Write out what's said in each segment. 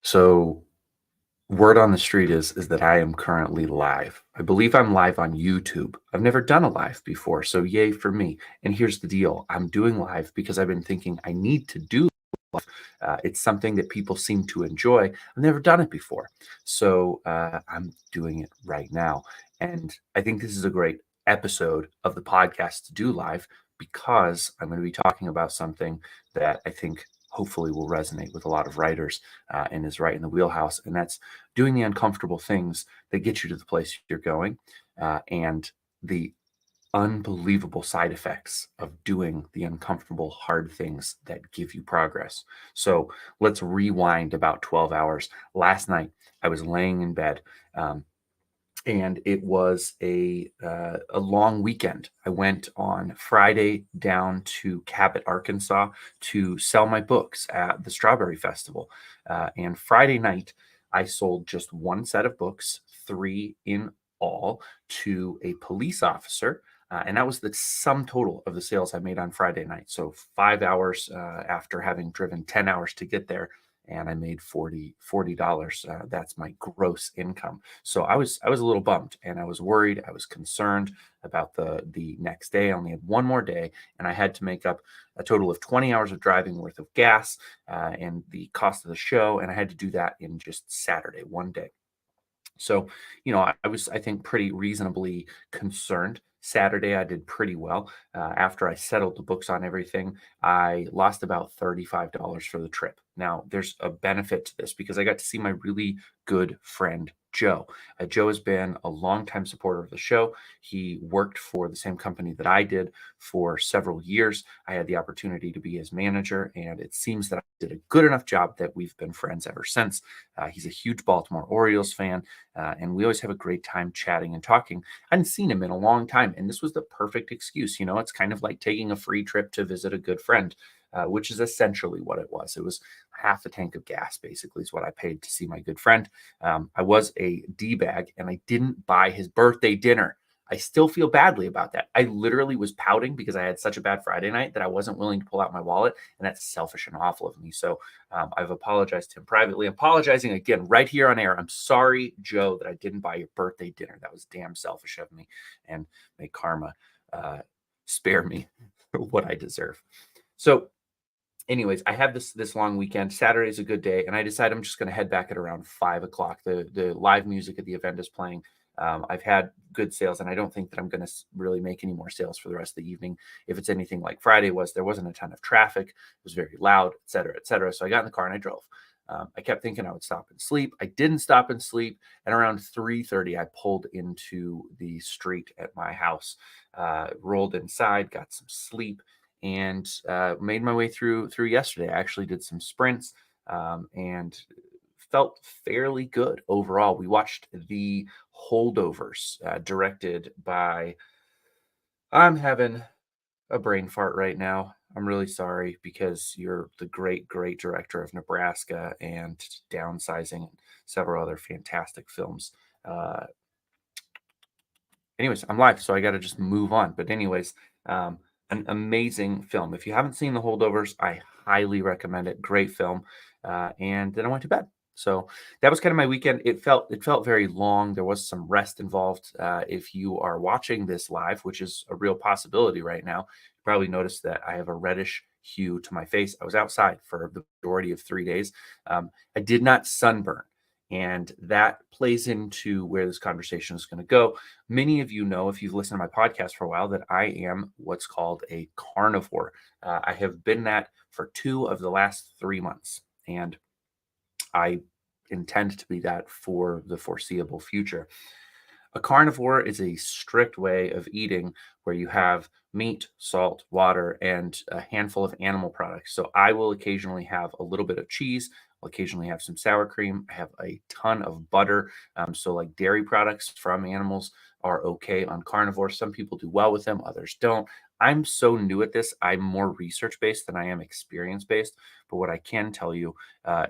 So word on the street is that I am currently live. I believe I'm live on YouTube. I've never done a live before, so yay for me. And here's the deal. I'm doing live because I've been thinking I need to do live. It's something that people seem to enjoy. I've never done it before. So I'm doing it right now. And I think this is a great episode of the podcast to do live because I'm going to be talking about something that I think hopefully will resonate with a lot of writers and is right in the wheelhouse. And that's doing the uncomfortable things that get you to the place you're going, and the unbelievable side effects of doing the uncomfortable, hard things that give you progress. So let's rewind about 12 hours. Last night, I was laying in bed. And it was a long weekend. I went on Friday down to Cabot, Arkansas, to sell my books at the Strawberry Festival. And Friday night, I sold just one set of books, three in all, to a police officer. And that was the sum total of the sales I made on Friday night. So 5 hours after having driven 10 hours to get there, and I made $40. That's my gross income. So I was a little bummed, and I was worried. I was concerned about the next day. I only had one more day, and I had to make up a total of 20 hours of driving worth of gas and the cost of the show, and I had to do that in just Saturday, one day. So, I was, I think, pretty reasonably concerned. Saturday, I did pretty well. After I settled the books on everything, I lost about $35 for the trip. Now, there's a benefit to this because I got to see my really good friend, Joe. Joe has been a longtime supporter of the show. He worked for the same company that I did for several years. I had the opportunity to be his manager, and it seems that I did a good enough job that we've been friends ever since. He's a huge Baltimore Orioles fan, and we always have a great time chatting and talking. I hadn't seen him in a long time, and this was the perfect excuse. It's kind of like taking a free trip to visit a good friend, which is essentially what it was. It was half a tank of gas, basically, is what I paid to see my good friend. I was a D bag, and I didn't buy his birthday dinner. I still feel badly about that. I literally was pouting because I had such a bad Friday night that I wasn't willing to pull out my wallet, and that's selfish and awful of me. So I've apologized to him privately. I'm apologizing again right here on air. I'm sorry, Joe, that I didn't buy your birthday dinner. That was damn selfish of me, and may karma uh, spare me what I deserve. So, anyways, I have this long weekend. Saturday's a good day, and I decide I'm just going to head back at around 5 o'clock. The live music at the event is playing. I've had good sales, and I don't think that I'm going to really make any more sales for the rest of the evening. If it's anything like Friday was, there wasn't a ton of traffic. It was very loud, et cetera, et cetera. So I got in the car and I drove. I kept thinking I would stop and sleep. I didn't stop and sleep. And around 3:30, I pulled into the street at my house, rolled inside, got some sleep, and made my way through yesterday. I actually did some sprints and felt fairly good overall. We watched the Holdovers, directed by. I'm having a brain fart right now. I'm really sorry because you're the great, great director of Nebraska and Downsizing and several other fantastic films. Uh, anyways, I'm live, so I got to just move on. But anyways, an amazing film. If you haven't seen The Holdovers, I highly recommend it. Great film. And then I went to bed. So that was kind of my weekend. It felt very long. There was some rest involved. If you are watching this live, which is a real possibility right now, you probably noticed that I have a reddish hue to my face. I was outside for the majority of 3 days. I did not sunburn. And that plays into where this conversation is going to go. Many of you know, if you've listened to my podcast for a while, that I am what's called a carnivore. I have been that for 2 of the last 3 months, and I intend to be that for the foreseeable future. A carnivore is a strict way of eating where you have meat, salt, water, and a handful of animal products. So I will occasionally have a little bit of cheese. I'll occasionally have some sour cream. I have a ton of butter. So, like dairy products from animals are okay on carnivore. Some people do well with them, others don't. I'm so new at this. I'm more research based than I am experience based. But what I can tell you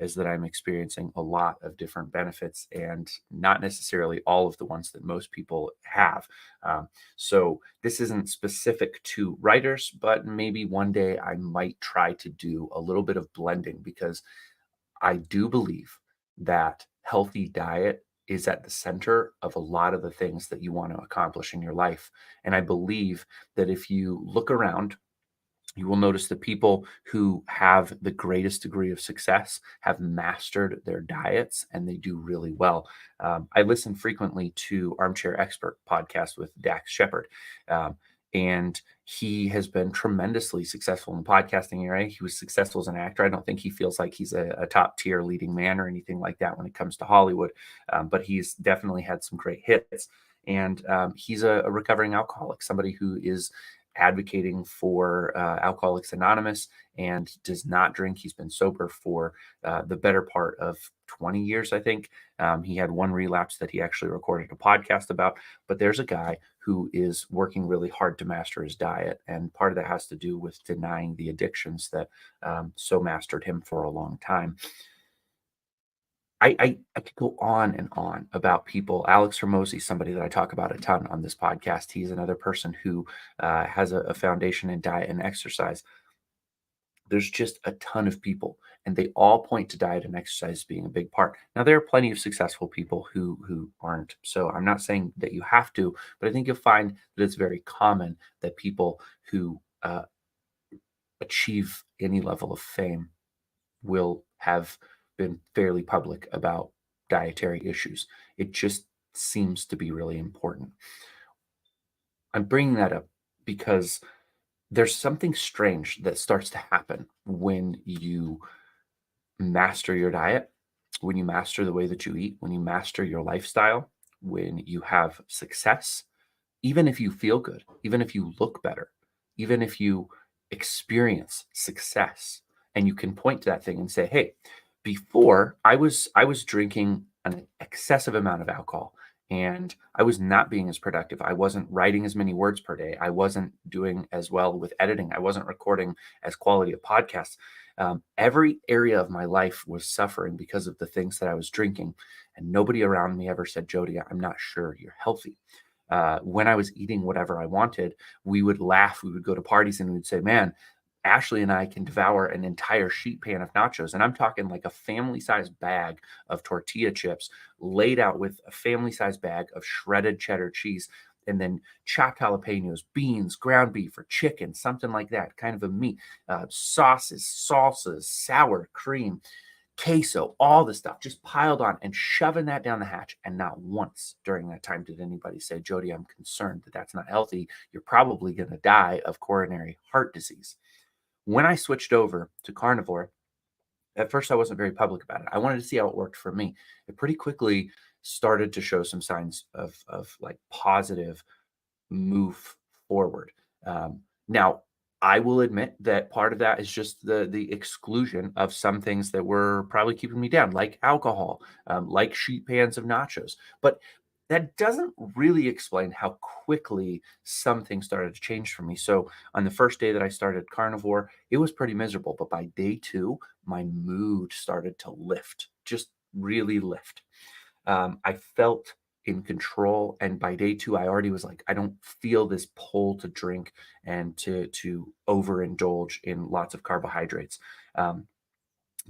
is that I'm experiencing a lot of different benefits and not necessarily all of the ones that most people have. So this isn't specific to writers, but maybe one day I might try to do a little bit of blending because I do believe that healthy diet is at the center of a lot of the things that you want to accomplish in your life. And I believe that if you look around, you will notice the people who have the greatest degree of success have mastered their diets and they do really well. I listen frequently to Armchair Expert podcast with Dax Shepard. Um, and he has been tremendously successful in the podcasting area. He was successful as an actor. I don't think he feels like he's a top tier leading man or anything like that when it comes to Hollywood, but he's definitely had some great hits. And he's a recovering alcoholic, somebody who is advocating for Alcoholics Anonymous and does not drink. He's been sober for the better part of 20 years, I think. He had one relapse that he actually recorded a podcast about. But there's a guy who is working really hard to master his diet. And part of that has to do with denying the addictions that so mastered him for a long time. I could go on and on about people. Alex Hormozy, somebody that I talk about a ton on this podcast. He's another person who has a foundation in diet and exercise. There's just a ton of people, and they all point to diet and exercise being a big part. Now, there are plenty of successful people who aren't. So I'm not saying that you have to, but I think you'll find that it's very common that people who achieve any level of fame will have been fairly public about dietary issues. It just seems to be really important. I'm bringing that up because there's something strange that starts to happen when you master your diet, when you master the way that you eat, when you master your lifestyle, when you have success. Even if you feel good, even if you look better, even if you experience success, and you can point to that thing and say, "Hey, before I was drinking an excessive amount of alcohol and I was not being as productive. I wasn't writing as many words per day. I wasn't doing as well with editing. I wasn't recording as quality of podcasts. Every area of my life was suffering because of the things that I was drinking, and nobody around me ever said, Jody, I'm not sure you're healthy." When I was eating whatever I wanted, we would laugh. We would go to parties and we'd say, man, Ashley and I can devour an entire sheet pan of nachos. And I'm talking like a family sized bag of tortilla chips laid out with a family sized bag of shredded cheddar cheese and then chopped jalapenos, beans, ground beef, or chicken, something like that, kind of a meat, sauces, salsas, sour cream, queso, all the stuff just piled on and shoving that down the hatch. And not once during that time did anybody say, Jody, I'm concerned that that's not healthy. You're probably going to die of coronary heart disease. When I switched over to carnivore, at first I wasn't very public about it. I wanted to see how it worked for me. It pretty quickly started to show some signs of like positive move forward. Now, I will admit that part of that is just the exclusion of some things that were probably keeping me down, like alcohol, like sheet pans of nachos. But that doesn't really explain how quickly some things started to change for me. So on the first day that I started carnivore, it was pretty miserable. But by day two, my mood started to lift, just really lift. I felt in control, and by day two, I already was like, I don't feel this pull to drink and to overindulge in lots of carbohydrates. Um,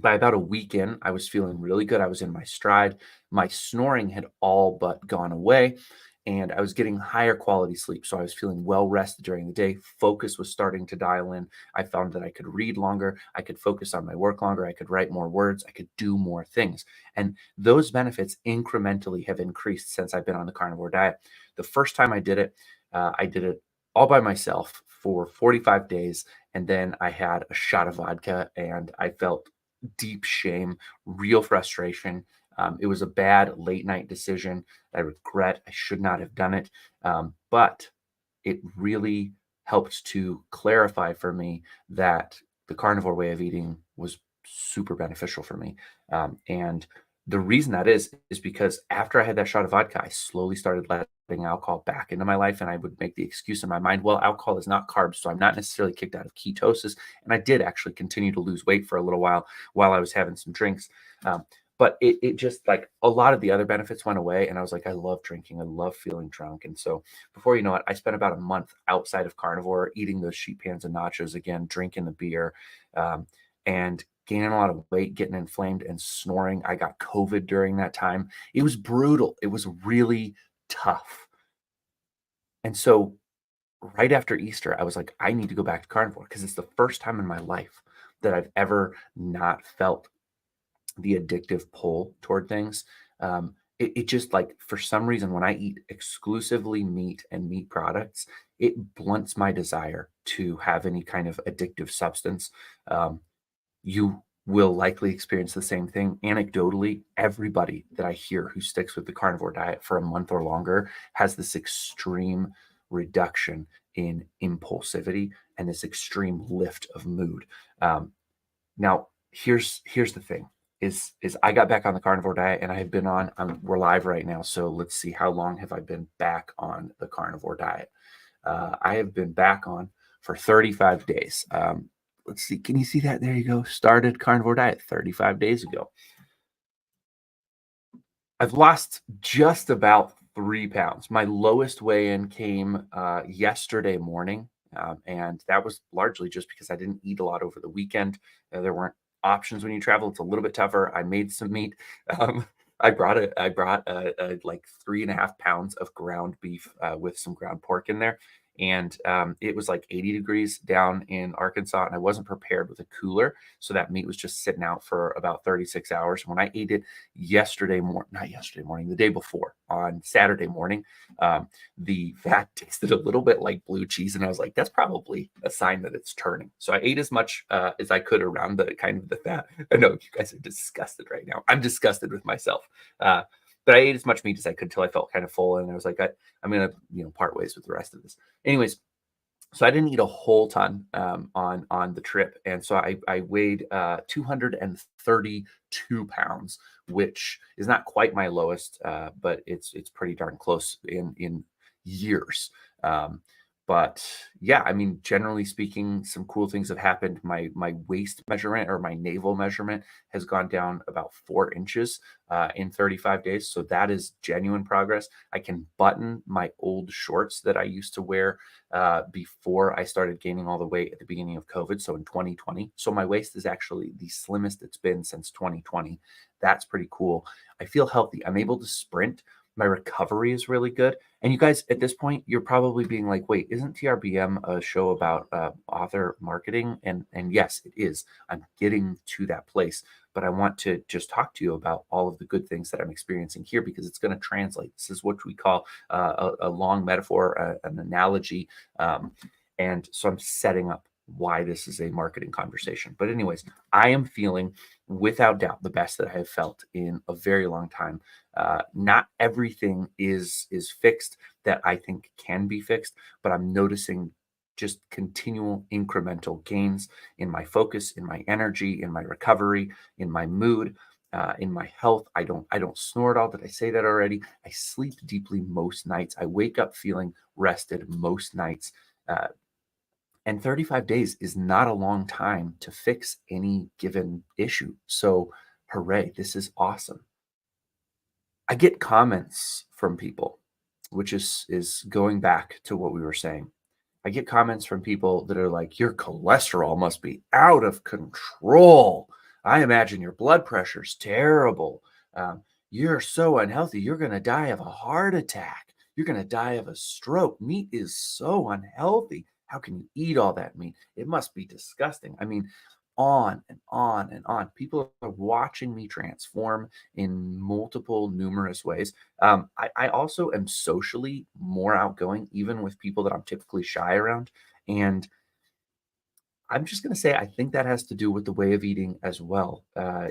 by about a week in, I was feeling really good. I was in my stride. My snoring had all but gone away, and I was getting higher quality sleep. So I was feeling well rested during the day. Focus was starting to dial in. I found that I could read longer. I could focus on my work longer. I could write more words. I could do more things. And those benefits incrementally have increased since I've been on the carnivore diet. The first time I did it all by myself for 45 days. And then I had a shot of vodka and I felt deep shame, real frustration. It was a bad late night decision. I regret I should not have done it. But it really helped to clarify for me that the carnivore way of eating was super beneficial for me. And the reason that is because after I had that shot of vodka, I slowly started letting alcohol back into my life. And I would make the excuse in my mind, well, alcohol is not carbs. So I'm not necessarily kicked out of ketosis. And I did actually continue to lose weight for a little while I was having some drinks. But it just like a lot of the other benefits went away. And I was like, I love drinking. I love feeling drunk. And so before you know it, I spent about a month outside of carnivore, eating those sheet pans and nachos again, drinking the beer. Um, and gaining a lot of weight, getting inflamed and snoring. I got COVID during that time. It was brutal. It was really tough. And so right after Easter, I was like, I need to go back to carnivore because it's the first time in my life that I've ever not felt the addictive pull toward things. It just like for some reason when I eat exclusively meat and meat products, it blunts my desire to have any kind of addictive substance. Um, you will likely experience the same thing. Anecdotally, everybody that I hear who sticks with the carnivore diet for a month or longer has this extreme reduction in impulsivity and this extreme lift of mood. Now, here's the thing is I got back on the carnivore diet and I have been on we're live right now. So let's see how long have I been back on the carnivore diet. I have been back on for 35 days. Let's see. Can you see that? There you go. Started carnivore diet 35 days ago. I've lost just about 3 pounds. My lowest weigh in came yesterday morning. And that was largely just because I didn't eat a lot over the weekend. There weren't options when you travel. It's a little bit tougher. I made some meat. Um, I brought like 3.5 pounds of ground beef with some ground pork in there. And it was like 80 degrees down in Arkansas, and I wasn't prepared with a cooler. So that meat was just sitting out for about 36 hours. When I ate it not yesterday morning, the day before on Saturday morning, the fat tasted a little bit like blue cheese. And I was like, that's probably a sign that it's turning. So I ate as much as I could around the kind of the fat. I know you guys are disgusted right now. I'm disgusted with myself. But I ate as much meat as I could till I felt kind of full. And I was like, I'm going to, part ways with the rest of this. Anyways, so I didn't eat a whole ton on the trip, and so I weighed 232 pounds, which is not quite my lowest, but it's pretty darn close in years. Um, but yeah, I mean, generally speaking, some cool things have happened. My waist measurement or my navel measurement has gone down about 4 inches in 35 days, so that is genuine progress. I can button my old shorts that I used to wear before I started gaining all the weight at the beginning of COVID. So in 2020. So my waist is actually the slimmest it's been since 2020. That's pretty cool. I feel healthy. I'm able to sprint. My recovery is really good. And you guys, at this point, you're probably being like, wait, isn't TRBM a show about author marketing? And yes, it is. I'm getting to that place. But I want to just talk to you about all of the good things that I'm experiencing here because it's going to translate. This is what we call a long metaphor, an analogy. Um, and so I'm setting up why this is a marketing conversation. But, anyways, I am feeling without doubt the best that I have felt in a very long time. Not everything is fixed that I think can be fixed, but I'm noticing just continual incremental gains in my focus, in my energy, in my recovery, in my mood, in my health. I don't snore at all. Did I say that already? I sleep deeply most nights. I wake up feeling rested most nights. Uh, and 35 days is not a long time to fix any given issue. So, hooray, this is awesome. I get comments from people, which is going back to what we were saying. I get comments from people that are like, your cholesterol must be out of control. I imagine your blood pressure's terrible. You're so unhealthy. You're going to die of a heart attack. You're going to die of a stroke. Meat is so unhealthy. How can you eat all that meat? It must be disgusting. I mean, on and on and on. People are watching me transform in multiple, numerous ways. I also am socially more outgoing, even with people that I'm typically shy around. And I'm just going to say, I think that has to do with the way of eating as well.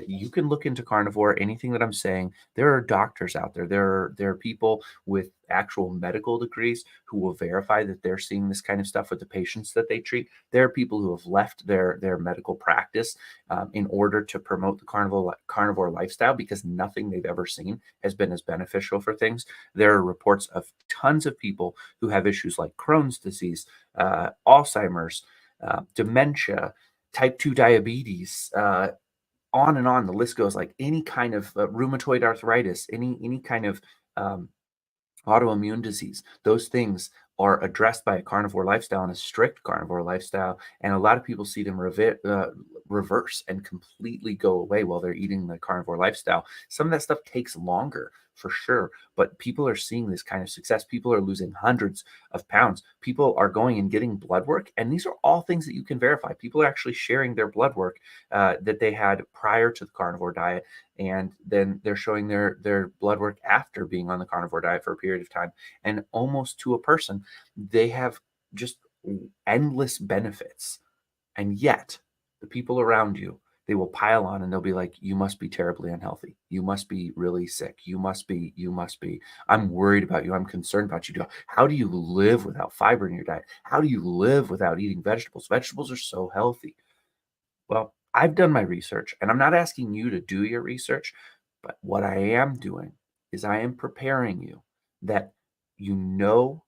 You can look into carnivore, anything that I'm saying. There are doctors out there. There are people with actual medical degrees who will verify that they're seeing this kind of stuff with the patients that they treat. There are people who have left their medical practice in order to promote the carnivore lifestyle because nothing they've ever seen has been as beneficial for things. There are reports of tons of people who have issues like Crohn's disease, Alzheimer's, dementia, type 2 diabetes, on and on. The list goes like any kind of rheumatoid arthritis, any kind of um, autoimmune disease. Those things are addressed by a carnivore lifestyle and a strict carnivore lifestyle, and a lot of people see them reverse and completely go away while they're eating the carnivore lifestyle. Some of that stuff takes longer for sure, but people are seeing this kind of success. People are losing hundreds of pounds. People are going and getting blood work, and these are all things that you can verify. People are actually sharing their blood work that they had prior to the carnivore diet, and then they're showing their blood work after being on the carnivore diet for a period of time, and almost to a person, they have just endless benefits. And yet, the people around you, they will pile on and they'll be like, you must be terribly unhealthy. You must be really sick. You must be. I'm worried about you. I'm concerned about you. How do you live without fiber in your diet? How do you live without eating vegetables? Vegetables are so healthy. Well, I've done my research, and I'm not asking you to do your research, but what I am doing is I am preparing you that you know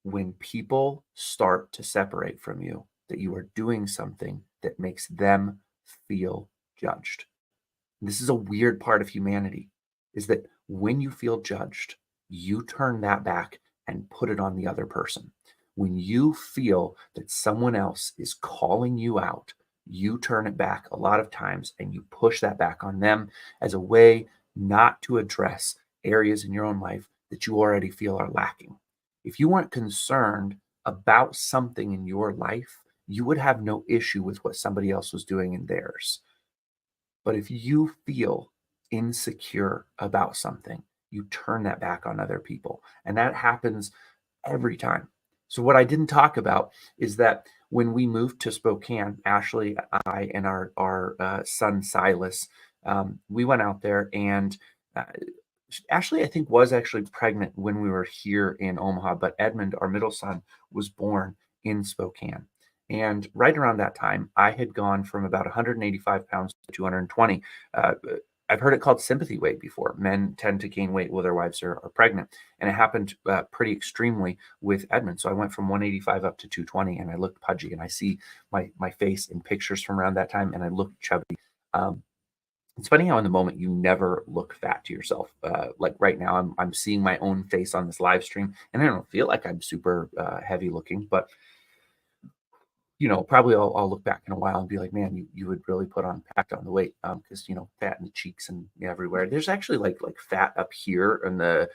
when people start to separate from you, that you are doing something that makes them feel judged. This is a weird part of humanity, is that when you feel judged, you turn that back and put it on the other person. When you feel that someone else is calling you out, you turn it back a lot of times and you push that back on them as a way not to address areas in your own life that you already feel are lacking. If you weren't concerned about something in your life, you would have no issue with what somebody else was doing in theirs. But if you feel insecure about something, you turn that back on other people. And that happens every time. So, what I didn't talk about is that when we moved to Spokane, Ashley, I, and our son Silas, we went out there, and uh, Ashley, I think, was actually pregnant when we were here in Omaha, but Edmund, our middle son, was born in Spokane. And right around that time, I had gone from about 185 pounds to 220. Uh, I've heard it called sympathy weight before. Men tend to gain weight while their wives are pregnant. And it happened pretty extremely with Edmund. So I went from 185 up to 220, and I looked pudgy. And I see my face in pictures from around that time, and I looked chubby. Um, it's funny how in the moment you never look fat to yourself. Like right now, I'm seeing my own face on this live stream, and I don't feel like I'm super heavy looking, but probably I'll look back in a while and be like, man, you would really packed on the weight, because fat in the cheeks and everywhere. There's actually like fat up here on the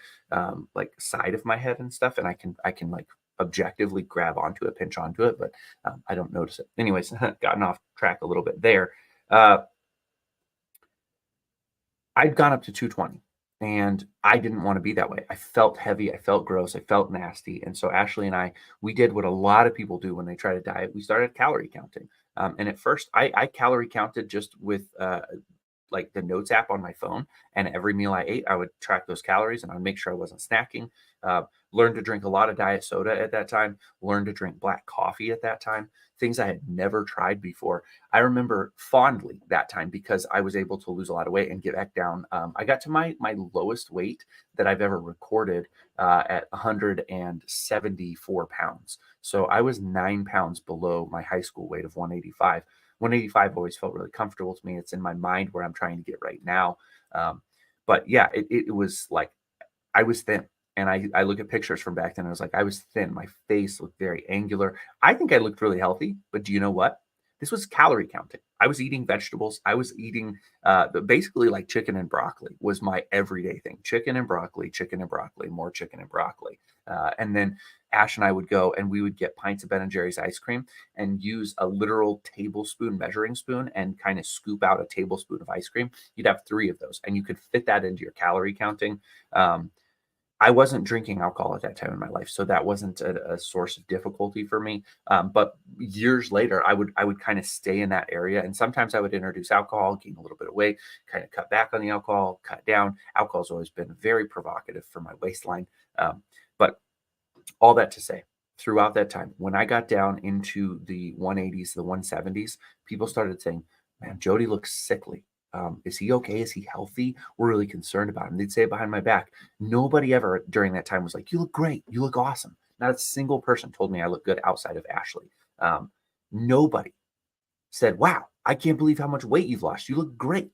like side of my head and stuff, and I can like objectively grab onto it, pinch onto it, but I don't notice it. Anyways, gotten off track a little bit there. Uh, I'd gone up to 220, and I didn't want to be that way. I felt heavy. I felt gross. I felt nasty. And so Ashley and I, we did what a lot of people do when they try to diet. We started calorie counting. And at first, I calorie counted just with like the notes app on my phone. And every meal I ate, I would track those calories and I'd make sure I wasn't snacking. Learned to drink a lot of diet soda at that time. Learned to drink black coffee at that time. Things I had never tried before. I remember fondly that time because I was able to lose a lot of weight and get back down. I got to my lowest weight that I've ever recorded at 174 pounds. So I was 9 pounds below my high school weight of 185. 185 always felt really comfortable to me. It's in my mind where I'm trying to get right now. But yeah, it was like I was thin. And I look at pictures from back then. I was like, I was thin. My face looked very angular. I think I looked really healthy. But do you know what? This was calorie counting. I was eating vegetables. I was eating basically like chicken and broccoli was my everyday thing. Chicken and broccoli, more chicken and broccoli. And then Ash and I would go and we would get pints of Ben and Jerry's ice cream and use a literal tablespoon measuring spoon and kind of scoop out a tablespoon of ice cream. You'd have three of those and you could fit that into your calorie counting. I wasn't drinking alcohol at that time in my life, so that wasn't a source of difficulty for me. But years later, I would kind of stay in that area, and sometimes I would introduce alcohol, gain a little bit of weight, kind of cut back on the alcohol, cut down. Alcohol's always been very provocative for my waistline. But all that to say, throughout that time, when I got down into the 180s, the 170s, people started saying, "Man, Jody looks sickly. Is he okay? Is he healthy? We're really concerned about him." They'd say it behind my back. Nobody ever during that time was like, "You look great. You look awesome." Not a single person told me I look good outside of Ashley. Nobody said, "Wow, I can't believe how much weight you've lost. You look great."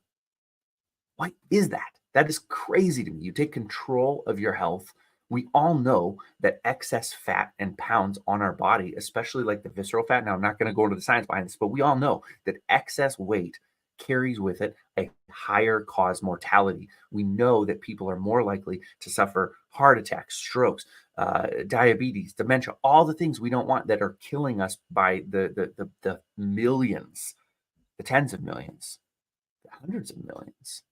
Why is that? That is crazy to me. You take control of your health We all know that excess fat and pounds on our body, especially like the visceral fat. Now, I'm not going to go into the science behind this, but we all know that excess weight carries with it a higher cause mortality. We know that people are more likely to suffer heart attacks, strokes, diabetes, dementia, all the things we don't want that are killing us by the millions, the tens of millions, the hundreds of millions.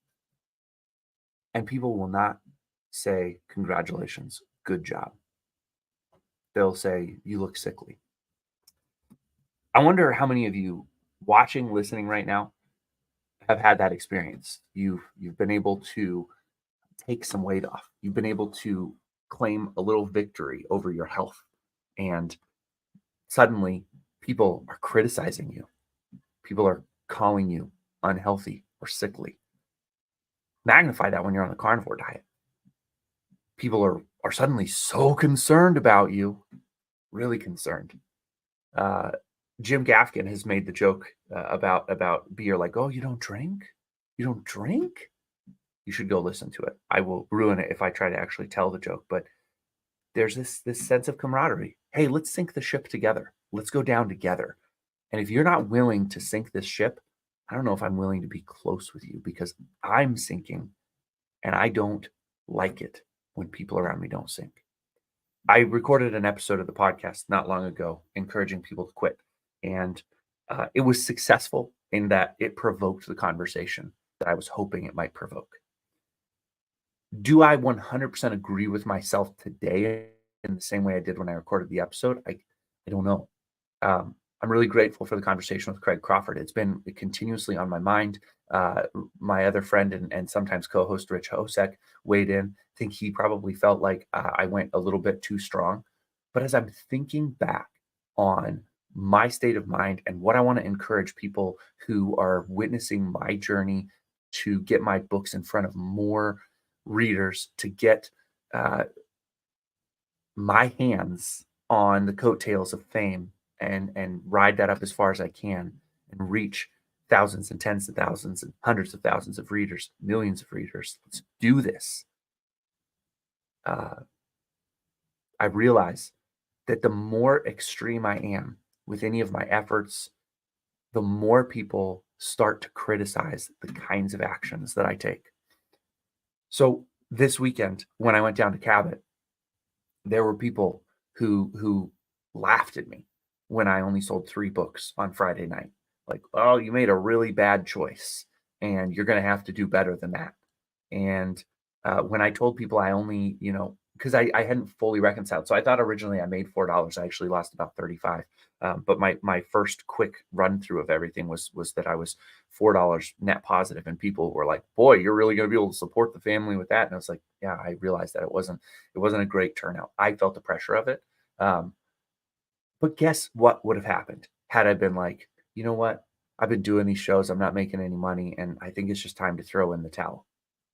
And people will not say, congratulations, good job. They'll say, you look sickly. I wonder how many of you watching, listening right now have had that experience. You've been able to take some weight off. You've been able to claim a little victory over your health. And suddenly people are criticizing you. People are calling you unhealthy or sickly. Magnify that when you're on the carnivore diet. People are suddenly so concerned about you, really concerned. Jim Gaffigan has made the joke about beer, like, oh, you don't drink? You don't drink? You should go listen to it. I will ruin it if I try to actually tell the joke, but there's this sense of camaraderie. Hey, let's sink the ship together. Let's go down together. And if you're not willing to sink this ship, I don't know if I'm willing to be close with you, because I'm sinking and I don't like it when people around me don't sink. I recorded an episode of the podcast not long ago encouraging people to quit. And it was successful in that it provoked the conversation that I was hoping it might provoke. Do I 100% agree with myself today in the same way I did when I recorded the episode? I don't know. I'm really grateful for the conversation with Craig Crawford. It's been continuously on my mind. My other friend and sometimes co-host Rich Hosek weighed in. I think he probably felt like I went a little bit too strong. But as I'm thinking back on my state of mind and what I want to encourage people who are witnessing my journey to get my books in front of more readers, to get my hands on the coattails of fame and ride that up as far as I can and reach thousands and tens of thousands and hundreds of thousands of readers, millions of readers. Let's do this. I realize that the more extreme I am with any of my efforts, the more people start to criticize the kinds of actions that I take. So this weekend, when I went down to Cabot, there were people who laughed at me when I only sold 3 books on Friday night. Like, oh, you made a really bad choice and you're going to have to do better than that. And when I told people I only, because I hadn't fully reconciled. So I thought originally I made $4. I actually lost about 35. But my first quick run through of everything was that I was $4 net positive, and people were like, boy, you're really going to be able to support the family with that. And I was like, yeah, I realized that it wasn't a great turnout. I felt the pressure of it. But guess what would have happened had I been like, you know what? I've been doing these shows. I'm not making any money. And I think it's just time to throw in the towel.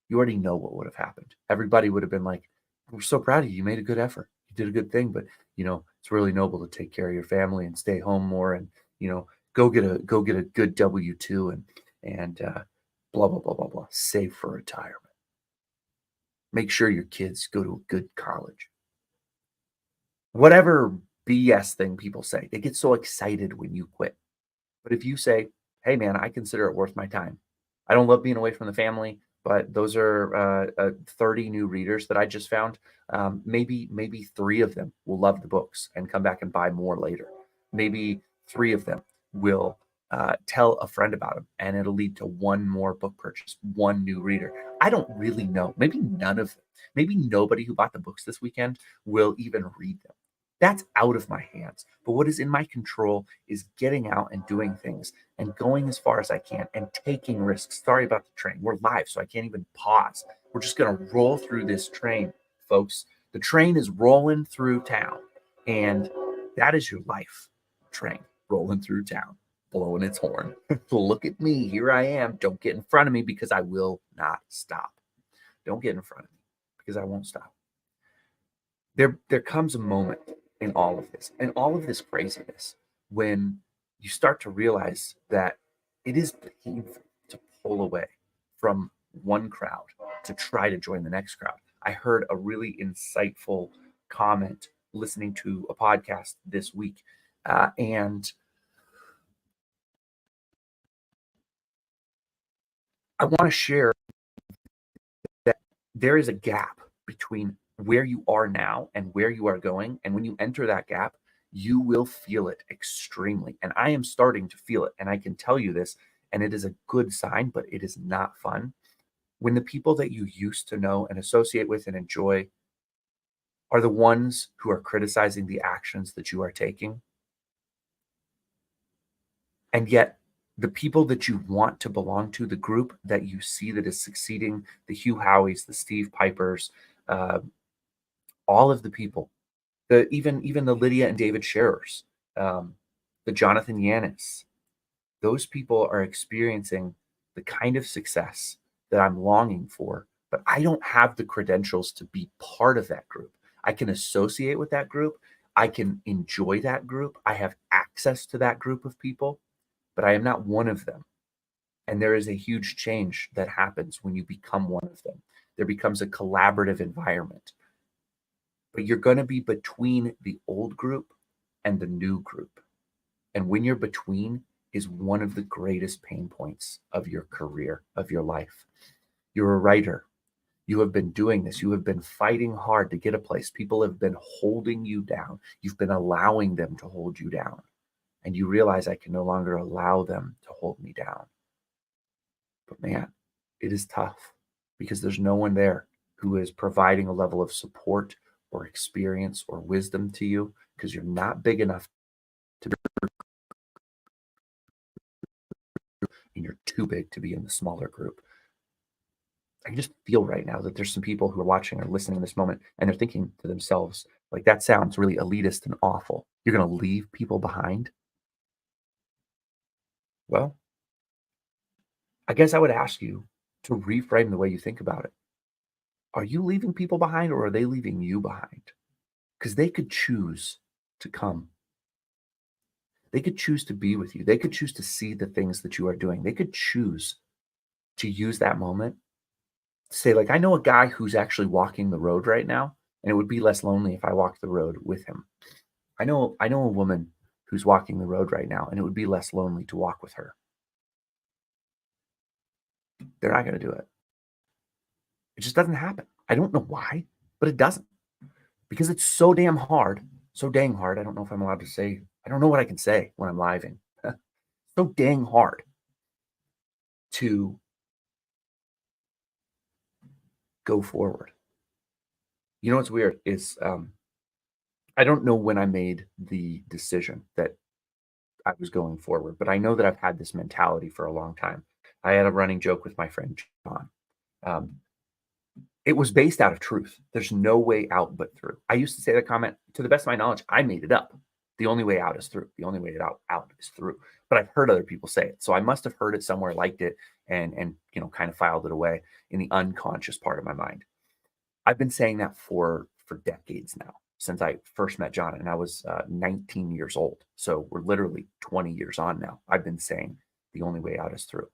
You already know what would have happened. Everybody would have been like, we're so proud of you. You made a good effort. You did a good thing, but it's really noble to take care of your family and stay home more, and go get a good W-2 and blah blah blah blah blah. Save for retirement. Make sure your kids go to a good college. Whatever BS thing people say, they get so excited when you quit. But if you say, hey man, I consider it worth my time. I don't love being away from the family, but those are 30 new readers that I just found. Maybe 3 of them will love the books and come back and buy more later. Maybe 3 of them will tell a friend about them, and it'll lead to 1 more book purchase, 1 new reader. I don't really know. Maybe none of them. Maybe nobody who bought the books this weekend will even read them. That's out of my hands. But what is in my control is getting out and doing things and going as far as I can and taking risks. Sorry about the train. We're live, so I can't even pause. We're just going to roll through this train, folks. The train is rolling through town, and that is your life. Train rolling through town, blowing its horn. Look at me. Here I am. Don't get in front of me, because I will not stop. Don't get in front of me, because I won't stop. There comes a moment in all of this and all of this craziness when you start to realize that it is painful to pull away from one crowd to try to join the next crowd. I heard a really insightful comment listening to a podcast this week. And I want to share that there is a gap between where you are now and where you are going. And when you enter that gap, you will feel it extremely. And I am starting to feel it. And I can tell you this, and it is a good sign, but it is not fun. When the people that you used to know and associate with and enjoy are the ones who are criticizing the actions that you are taking, and yet the people that you want to belong to, the group that you see that is succeeding, the Hugh Howies, the Steve Pipers, uh, all of the people, even the Lydia and David Sharers, the Jonathan Yanis, those people are experiencing the kind of success that I'm longing for, but I don't have the credentials to be part of that group. I can associate with that group. I can enjoy that group. I have access to that group of people, but I am not one of them. And there is a huge change that happens when you become one of them. There becomes a collaborative environment, but you're going to be between the old group and the new group. And when you're between is one of the greatest pain points of your career, of your life. You're a writer. You have been doing this. You have been fighting hard to get a place. People have been holding you down. You've been allowing them to hold you down. And you realize I can no longer allow them to hold me down. But man, it is tough because there's no one there who is providing a level of support or experience or wisdom to you because you're not big enough to be, and you're too big to be in the smaller group. I can just feel right now that there's some people who are watching or listening in this moment and they're thinking to themselves, like, that sounds really elitist and awful. You're going to leave people behind? Well, I guess I would ask you to reframe the way you think about it. Are you leaving people behind or are they leaving you behind? Because they could choose to come. They could choose to be with you. They could choose to see the things that you are doing. They could choose to use that moment to say, like, I know a guy who's actually walking the road right now, and it would be less lonely if I walked the road with him. I know a woman who's walking the road right now, and it would be less lonely to walk with her. They're not going to do it. It just doesn't happen. I don't know why, but it doesn't. Because it's so damn hard, so dang hard. I don't know if I'm allowed to say, I don't know what I can say when I'm living. So dang hard to go forward. You know what's weird is I don't know when I made the decision that I was going forward, but I know that I've had this mentality for a long time. I had a running joke with my friend John. Um, it was based out of truth. There's no way out but through. I used to say that comment to the best of my knowledge. I made it up. The only way out is through. The only way out is through. But I've heard other people say it, so I must have heard it somewhere, liked it, and kind of filed it away in the unconscious part of my mind. I've been saying that for decades now, since I first met John, and I was 19 years old. So we're literally 20 years on now. I've been saying the only way out is through.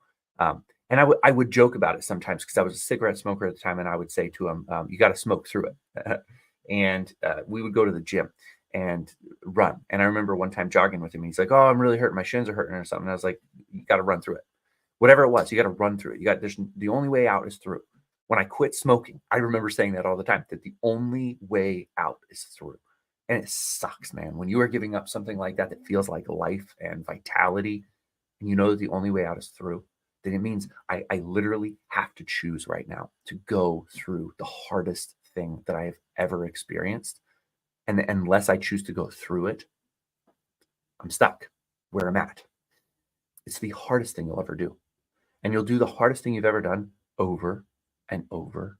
And I would joke about it sometimes because I was a cigarette smoker at the time, and I would say to him, "You got to smoke through it." And we would go to the gym and run. And I remember one time jogging with him, and he's like, "Oh, I'm really hurting. My shins are hurting or something." And I was like, "You got to run through it. Whatever it was, you got to run through it. There's the only way out is through." When I quit smoking, I remember saying that all the time, that the only way out is through. And it sucks, man. When you are giving up something like that that feels like life and vitality, and you know that the only way out is through, then it means I literally have to choose right now to go through the hardest thing that I have ever experienced. And unless I choose to go through it, I'm stuck where I'm at. It's the hardest thing you'll ever do. And you'll do the hardest thing you've ever done over and over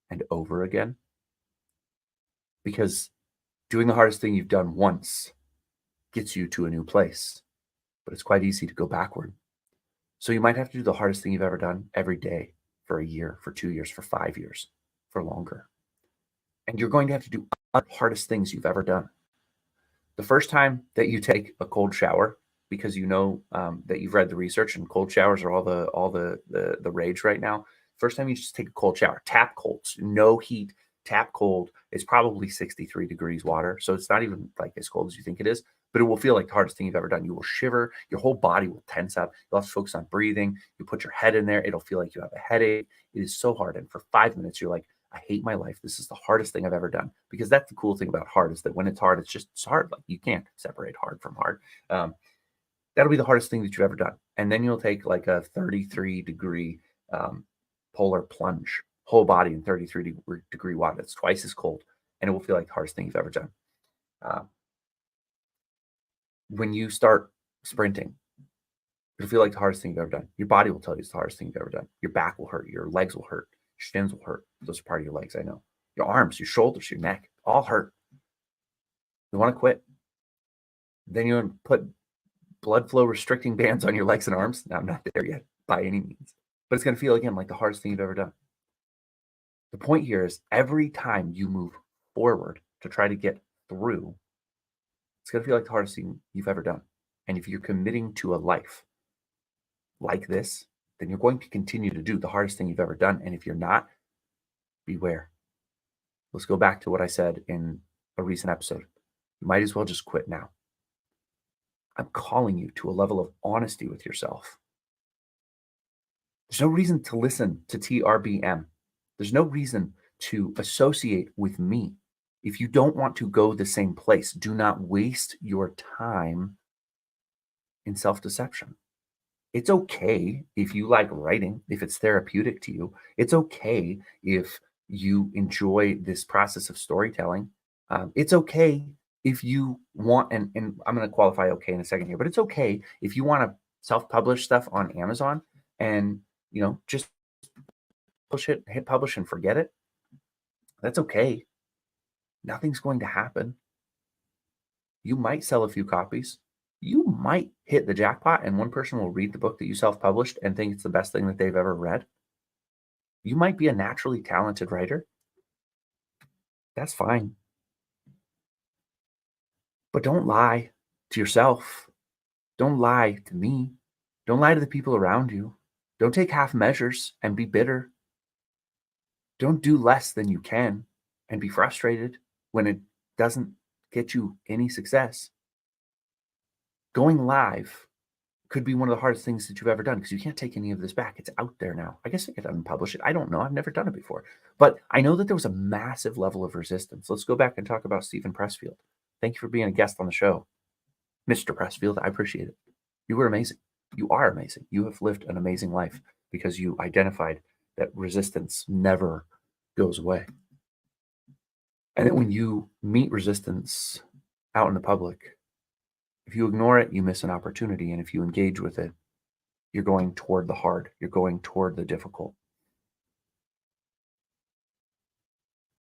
and over again, because doing the hardest thing you've done once gets you to a new place, but it's quite easy to go backward. So you might have to do the hardest thing you've ever done every day for a year, for 2 years, for 5 years, for longer. And you're going to have to do the hardest things you've ever done. The first time that you take a cold shower, because you know that you've read the research and cold showers are all the rage right now. First time you just take a cold shower, tap colds, no heat, tap cold. It's probably 63 degrees water. So it's not even like as cold as you think it is, but it will feel like the hardest thing you've ever done. You will shiver. Your whole body will tense up. You'll have to focus on breathing. You put your head in there. It'll feel like you have a headache. It is so hard. And for 5 minutes, you're like, I hate my life. This is the hardest thing I've ever done. Because that's the cool thing about hard is that when it's hard, it's hard. Like you can't separate hard from hard. That'll be the hardest thing that you've ever done. And then you'll take like a 33-degree polar plunge, whole body in 33-degree water. That's twice as cold. And it will feel like the hardest thing you've ever done. When you start sprinting, it'll feel like the hardest thing you've ever done. Your body will tell you it's the hardest thing you've ever done. Your back will hurt. Your legs will hurt. Your shins will hurt. Those are part of your legs, I know. Your arms, your shoulders, your neck, all hurt. You want to quit. Then you put blood flow restricting bands on your legs and arms. Now, I'm not there yet by any means, but it's going to feel again like the hardest thing you've ever done. The point here is every time you move forward to try to get through, it's going to feel like the hardest thing you've ever done. And if you're committing to a life like this, then you're going to continue to do the hardest thing you've ever done. And if you're not, beware. Let's go back to what I said in a recent episode. You might as well just quit now. I'm calling you to a level of honesty with yourself. There's no reason to listen to TRBM. There's no reason to associate with me. If you don't want to go the same place, do not waste your time in self-deception. It's okay if you like writing, if it's therapeutic to you. It's okay if you enjoy this process of storytelling. It's okay if you want, and I'm going to qualify okay in a second here, but it's okay if you want to self-publish stuff on Amazon and, just push it, hit publish and forget it. That's okay. Nothing's going to happen. You might sell a few copies. You might hit the jackpot and one person will read the book that you self-published and think it's the best thing that they've ever read. You might be a naturally talented writer. That's fine. But don't lie to yourself. Don't lie to me. Don't lie to the people around you. Don't take half measures and be bitter. Don't do less than you can and be frustrated when it doesn't get you any success. Going live could be one of the hardest things that you've ever done because you can't take any of this back. It's out there now. I guess I could unpublish it. I don't know. I've never done it before. But I know that there was a massive level of resistance. Let's go back and talk about Stephen Pressfield. Thank you for being a guest on the show. Mr. Pressfield, I appreciate it. You were amazing. You are amazing. You have lived an amazing life because you identified that resistance never goes away. And then when you meet resistance out in the public, if you ignore it, you miss an opportunity. And if you engage with it, you're going toward the hard. You're going toward the difficult.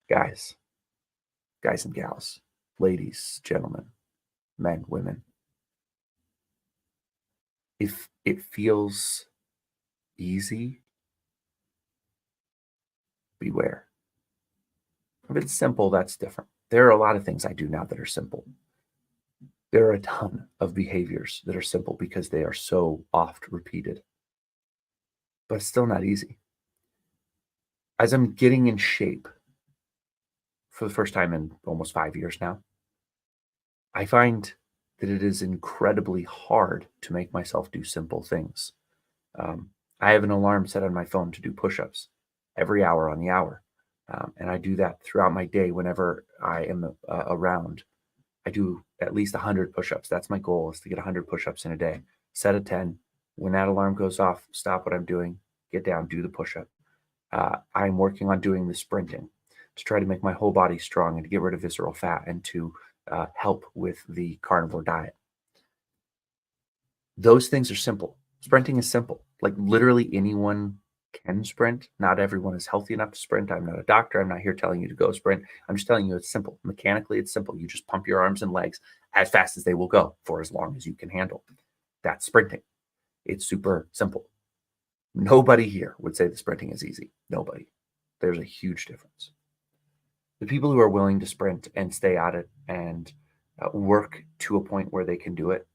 Guys and gals, ladies, gentlemen, men, women, if it feels easy, beware. If it's simple, that's different. There are a lot of things I do now that are simple. There are a ton of behaviors that are simple because they are so oft repeated, but it's still not easy. As I'm getting in shape for the first time in almost 5 years now, I find that it is incredibly hard to make myself do simple things. I have an alarm set on my phone to do push-ups every hour on the hour. And I do that throughout my day whenever I am around. I do at least 100 push-ups. That's my goal, is to get 100 push-ups in a day. Set a 10. When that alarm goes off, stop what I'm doing, get down, do the push-up. I'm working on doing the sprinting to try to make my whole body strong and to get rid of visceral fat and to help with the carnivore diet. Those things are simple. Sprinting is simple. Like literally anyone can sprint. Not everyone is healthy enough to sprint. I'm not a doctor. I'm not here telling you to go sprint. I'm just telling you it's simple. Mechanically, it's simple. You just pump your arms and legs as fast as they will go for as long as you can handle. That's sprinting. It's super simple. Nobody here would say the sprinting is easy. Nobody. There's a huge difference. The people who are willing to sprint and stay at it and work to a point where they can do it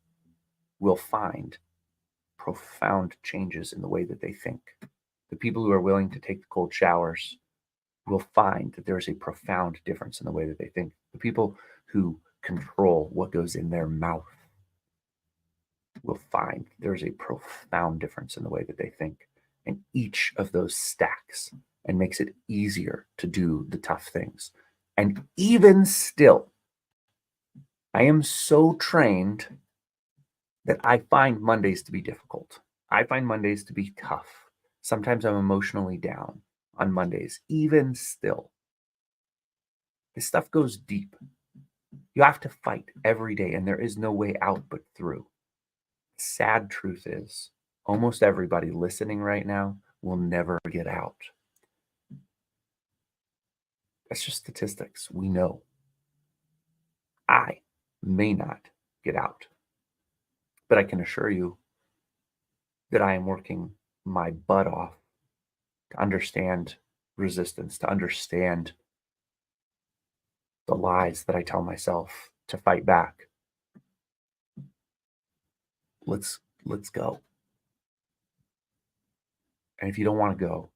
will find profound changes in the way that they think. The people who are willing to take the cold showers, will find that there is a profound difference in the way that they think. The people who control what goes in their mouth will find there's a profound difference in the way that they think. And each of those stacks and makes it easier to do the tough things. And even still, I am so trained that I find Mondays to be difficult. I find Mondays to be tough. Sometimes I'm emotionally down on Mondays. Even still, this stuff goes deep. You have to fight every day, and there is no way out but through. Sad truth is, almost everybody listening right now will never get out. That's just statistics. We know. I may not get out, but I can assure you that I am working my butt off to understand resistance, to understand the lies that I tell myself, to fight back. Let's go. And if you don't want to go,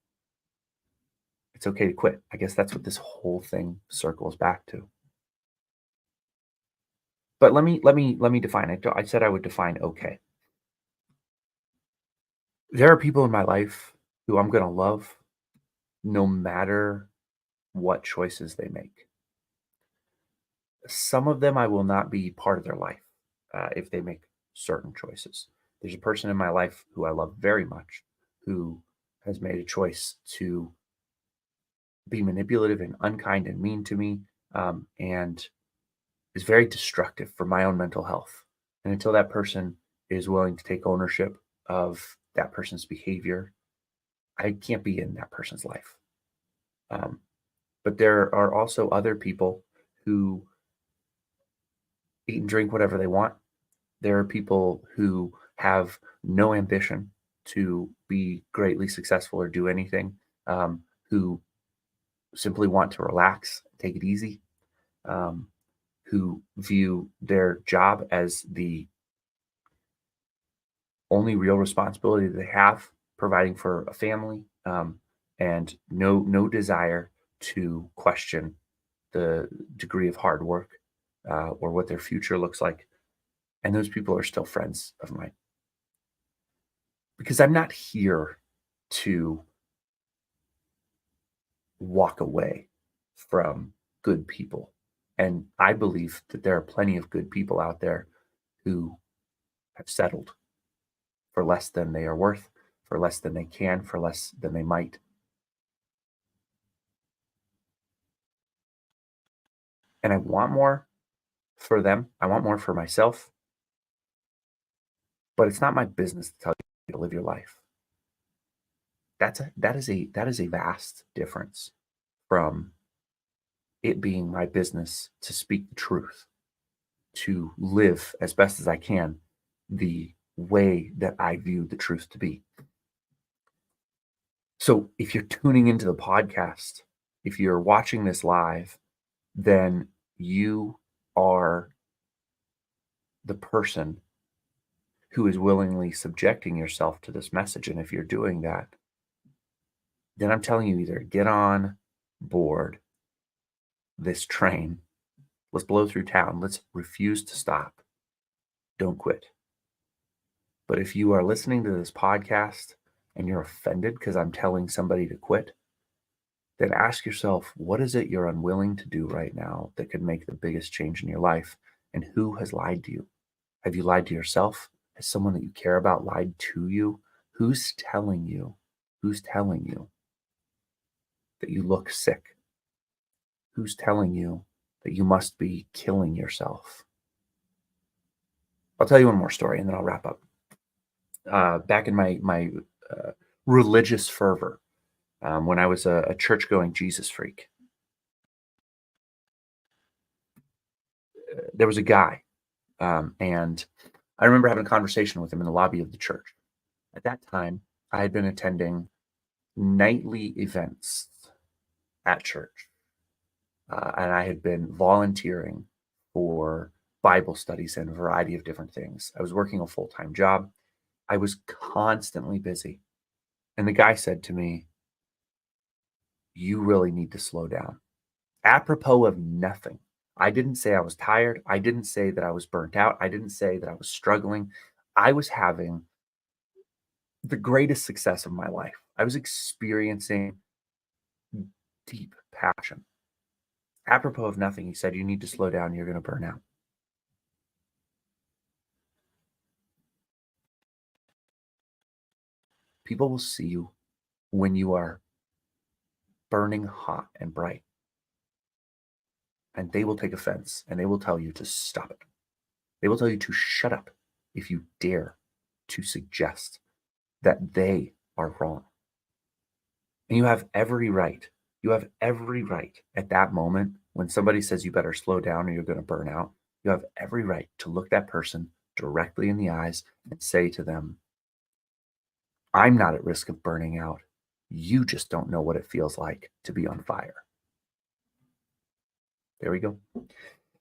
it's okay to quit. I guess that's what this whole thing circles back to. But let me define it. I said I would define okay. There are people in my life who I'm going to love no matter what choices they make. Some of them I will not be part of their life if they make certain choices. There's a person in my life who I love very much who has made a choice to be manipulative and unkind and mean to me, and is very destructive for my own mental health. And until that person is willing to take ownership of that person's behavior, I can't be in that person's life. But there are also other people who eat and drink whatever they want. There are people who have no ambition to be greatly successful or do anything, who simply want to relax, take it easy, who view their job as the only real responsibility that they have, providing for a family, and no desire to question the degree of hard work or what their future looks like. And those people are still friends of mine because I'm not here to walk away from good people. And I believe that there are plenty of good people out there who have settled for less than they are worth, for less than they can, for less than they might. And I want more for them. I want more for myself, but it's not my business to tell you to live your life. That is a vast difference from it being my business to speak the truth, to live as best as I can the way that I view the truth to be. So if you're tuning into the podcast, if you're watching this live, then you are the person who is willingly subjecting yourself to this message. And if you're doing that, then I'm telling you, either get on board this train. Let's blow through town. Let's refuse to stop. Don't quit. But if you are listening to this podcast and you're offended because I'm telling somebody to quit, then ask yourself, what is it you're unwilling to do right now that could make the biggest change in your life? And who has lied to you? Have you lied to yourself? Has someone that you care about lied to you? Who's telling you? Who's telling you that you look sick? Who's telling you that you must be killing yourself? I'll tell you one more story and then I'll wrap up. Back in my religious fervor, when I was a church-going Jesus freak, there was a guy, and I remember having a conversation with him in the lobby of the church. At that time, I had been attending nightly events at church, and I had been volunteering for Bible studies and a variety of different things. I was working a full-time job. I was constantly busy. And the guy said to me, you really need to slow down. Apropos of nothing. I didn't say I was tired. I didn't say that I was burnt out. I didn't say that I was struggling. I was having the greatest success of my life. I was experiencing deep passion. Apropos of nothing, he said, "You need to slow down. You're going to burn out." People will see you when you are burning hot and bright, and they will take offense and they will tell you to stop it. They will tell you to shut up if you dare to suggest that they are wrong. And you have every right at that moment when somebody says you better slow down or you're going to burn out. You have every right to look that person directly in the eyes and say to them, "I'm not at risk of burning out. You just don't know what it feels like to be on fire." There we go.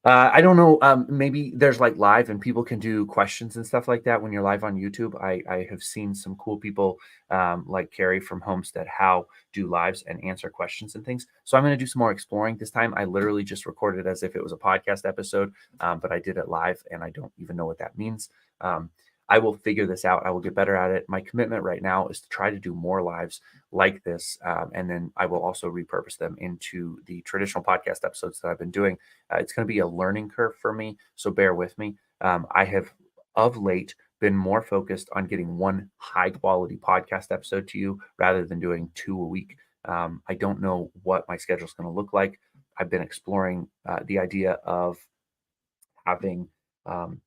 I don't know. Maybe there's like live and people can do questions and stuff like that when you're live on YouTube. I have seen some cool people like Carrie from Homestead How do lives and answer questions and things. So I'm going to do some more exploring this time. I literally just recorded as if it was a podcast episode, but I did it live and I don't even know what that means. Um, I will figure this out. I will get better at it. My commitment right now is to try to do more lives like this. And then I will also repurpose them into the traditional podcast episodes that I've been doing. It's going to be a learning curve for me, so bear with me. I have of late been more focused on getting one high quality podcast episode to you rather than doing two a week. I don't know what my schedule is going to look like. I've been exploring the idea of having um,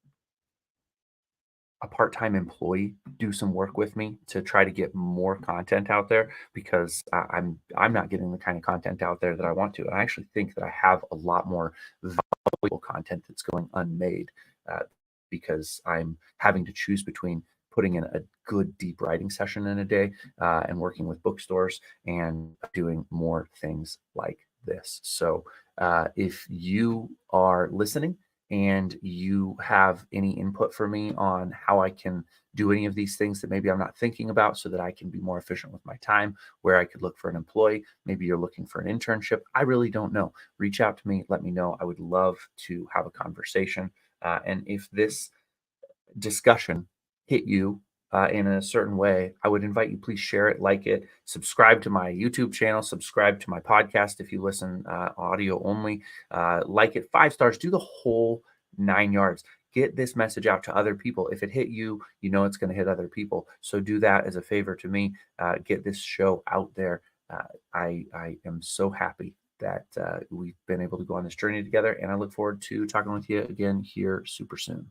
a part-time employee do some work with me to try to get more content out there because I'm not getting the kind of content out there that I want to. And I actually think that I have a lot more valuable content that's going unmade uh, because I'm having to choose between putting in a good deep writing session in a day and working with bookstores and doing more things like this. So if you are listening and you have any input for me on how I can do any of these things that maybe I'm not thinking about so that I can be more efficient with my time, where I could look for an employee, maybe you're looking for an internship. I really don't know. Reach out to me, let me know. I would love to have a conversation. And if this discussion hit you in a certain way, I would invite you, please share it, like it, subscribe to my YouTube channel, subscribe to my podcast if you listen audio only, like it, 5 stars, do the whole 9 yards. Get this message out to other people. If it hit you, you know it's going to hit other people. So do that as a favor to me. Get this show out there. I am so happy that we've been able to go on this journey together, and I look forward to talking with you again here super soon.